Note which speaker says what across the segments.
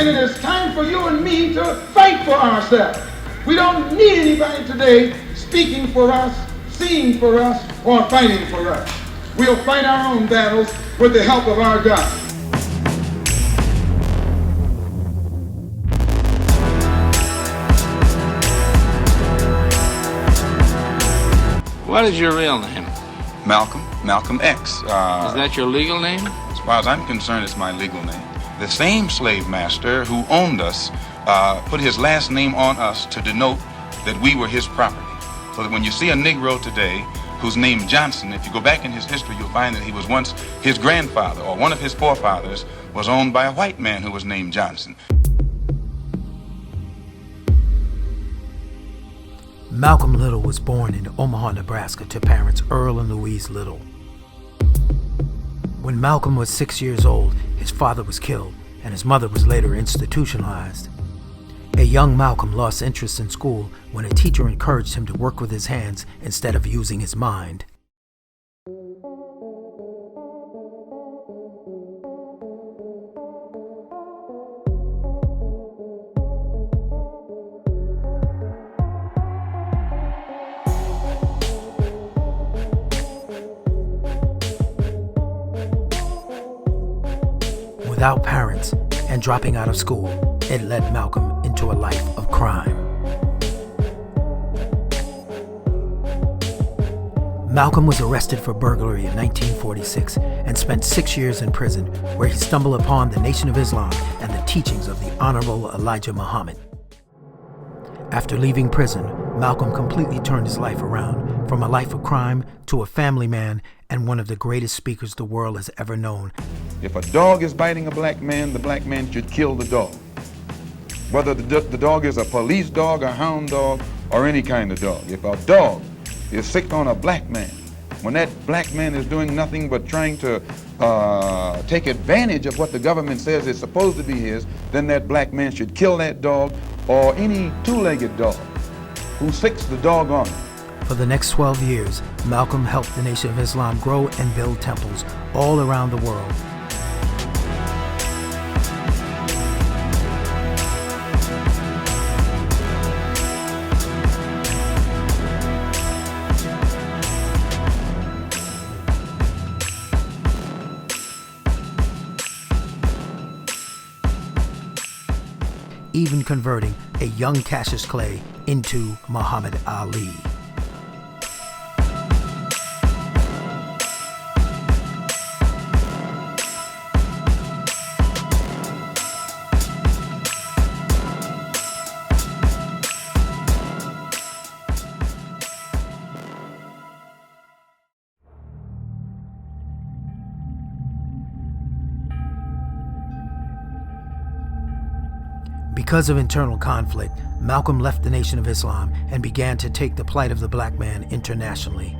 Speaker 1: And it is time for you and me to fight for ourselves. We don't need anybody today speaking for us, seeing for us, or fighting for us. We'll fight our own battles with the help of our God.
Speaker 2: What is your real name?
Speaker 3: Malcolm X.
Speaker 2: Is that your legal name?
Speaker 3: As far as I'm concerned, it's my legal name. The same slave master who owned us put his last name on us to denote that we were his property. So that when you see a Negro today who's named Johnson, if you go back in his history, you'll find that he was once his grandfather or one of his forefathers was owned by a white man who was named Johnson.
Speaker 4: Malcolm Little was born in Omaha, Nebraska to parents Earl and Louise Little. When Malcolm was 6 years old, his father was killed and his mother was later institutionalized. A young Malcolm lost interest in school when a teacher encouraged him to work with his hands instead of using his mind. Without parents and dropping out of school, it led Malcolm into a life of crime. Malcolm was arrested for burglary in 1946 and spent 6 years in prison, where he stumbled upon the Nation of Islam and the teachings of the Honorable Elijah Muhammad. After leaving prison, Malcolm completely turned his life around, from a life of crime to a family man and one of the greatest speakers the world has ever known.
Speaker 3: If a dog is biting a black man, the black man should kill the dog. Whether the dog is a police dog, a hound dog, or any kind of dog. If a dog is sick on a black man, when that black man is doing nothing but trying to take advantage of what the government says is supposed to be his, then that black man should kill that dog or any two-legged dog who sicks the dog on him.
Speaker 4: For the next 12 years, Malcolm helped the Nation of Islam grow and build temples all around the world. Even converting a young Cassius Clay into Muhammad Ali. Because of internal conflict, Malcolm left the Nation of Islam and began to take the plight of the black man internationally.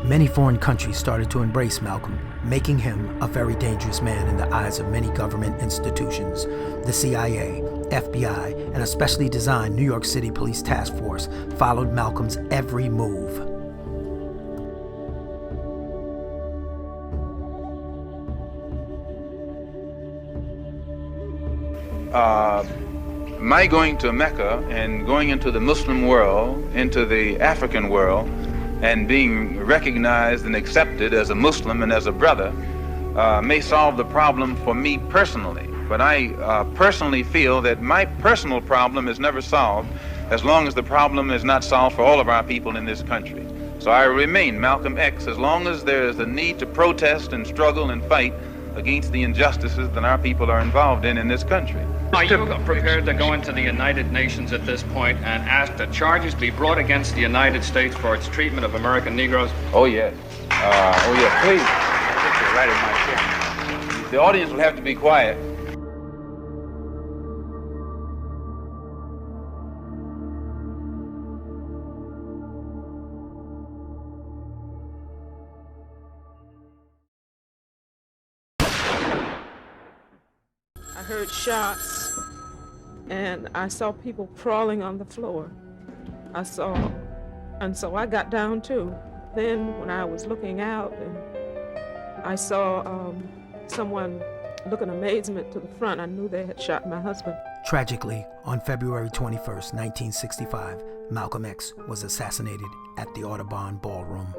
Speaker 4: Many foreign countries started to embrace Malcolm, making him a very dangerous man in the eyes of many government institutions. The CIA, FBI, and a specially designed New York City Police Task Force followed Malcolm's every move.
Speaker 3: My going to Mecca and going into the Muslim world, into the African world, and being recognized and accepted as a Muslim and as a brother may solve the problem for me personally. But I personally feel that my personal problem is never solved as long as the problem is not solved for all of our people in this country. So I remain Malcolm X as long as there is a need to protest and struggle and fight against the injustices that our people are involved in this country.
Speaker 5: Are you prepared to go into the United Nations at this point and ask that charges be brought against the United States for its treatment of American Negroes?
Speaker 3: Oh, yes. Oh, yes, please. Right in my chair. The audience will have to be quiet.
Speaker 6: I heard shots. and I saw people crawling on the floor. And so I got down too. Then when I was looking out, and I saw someone look in amazement to the front, I knew they had shot my husband.
Speaker 4: Tragically, on February 21st, 1965, Malcolm X was assassinated at the Audubon Ballroom.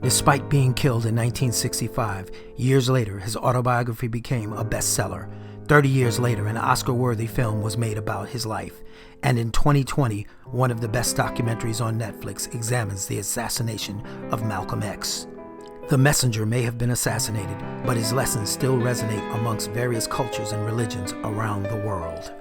Speaker 4: Despite being killed in 1965, years later, his autobiography became a bestseller. 30 years later, an Oscar-worthy film was made about his life. And in 2020, one of the best documentaries on Netflix examines the assassination of Malcolm X. The messenger may have been assassinated, but his lessons still resonate amongst various cultures and religions around the world.